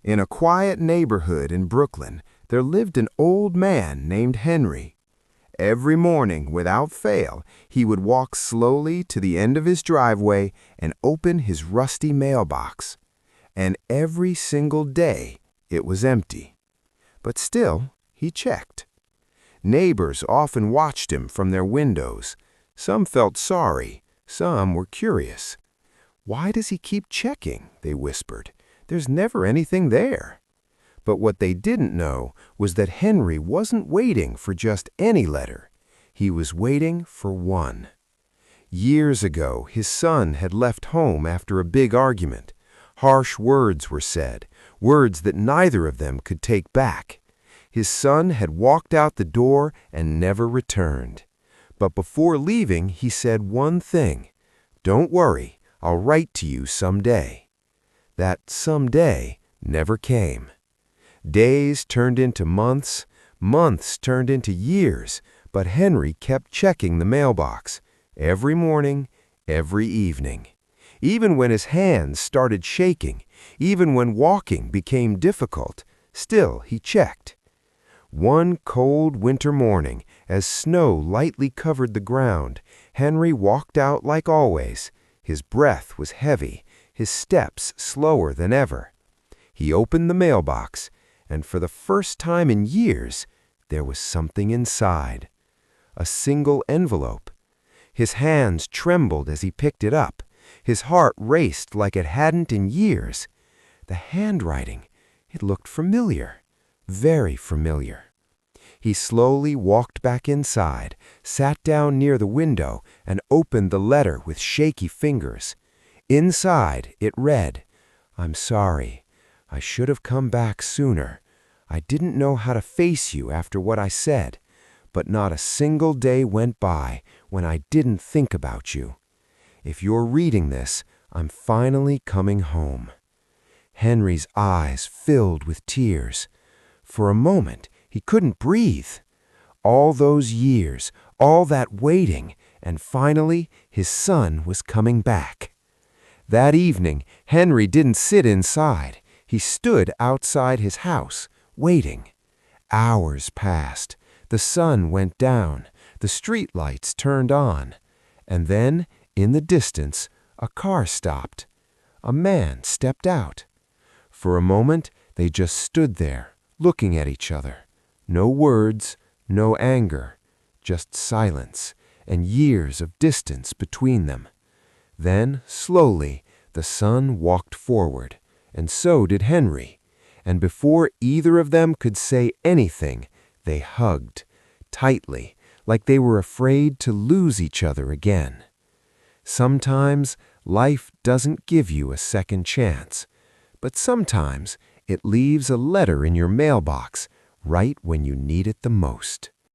In a quiet neighborhood in Brooklyn, there lived an old man named Henry. Every morning, without fail, he would walk slowly to the end of his driveway and open his rusty mailbox. And every single day, it was empty. But still, he checked. Neighbors often watched him from their windows. Some felt sorry, some were curious. "Why does he keep checking?" they whispered. "There's never anything there." But what they didn't know was that Henry wasn't waiting for just any letter. He was waiting for one. Years ago, his son had left home after a big argument. Harsh words were said, words that neither of them could take back. His son had walked out the door and never returned. But before leaving, he said one thing: "Don't worry, I'll write to you someday." That someday never came. Days turned into months, months turned into years, but Henry kept checking the mailbox, every morning, every evening. Even when his hands started shaking, even when walking became difficult, still he checked. One cold winter morning, as snow lightly covered the ground, Henry walked out like always. His breath was heavy, his steps slower than ever. He opened the mailbox, and for the first time in years, there was something inside. A single envelope. His hands trembled as he picked it up. His heart raced like it hadn't in years. The handwriting, it looked familiar, very familiar. He slowly walked back inside, sat down near the window, and opened the letter with shaky fingers. Inside, it read, "I'm sorry. I should have come back sooner. I didn't know how to face you after what I said, but not a single day went by when I didn't think about you. If you're reading this, I'm finally coming home." Henry's eyes filled with tears. For a moment, he couldn't breathe. All those years, all that waiting, and finally his son was coming back. That evening, Henry didn't sit inside. He stood outside his house, waiting. Hours passed. The sun went down. The street lights turned on. And then, in the distance, a car stopped. A man stepped out. For a moment, they just stood there, looking at each other. No words, no anger, just silence and years of distance between them. Then, slowly, the son walked forward, and so did Henry. And before either of them could say anything, they hugged, tightly, like they were afraid to lose each other again. Sometimes life doesn't give you a second chance, but sometimes it leaves a letter in your mailbox right when you need it the most.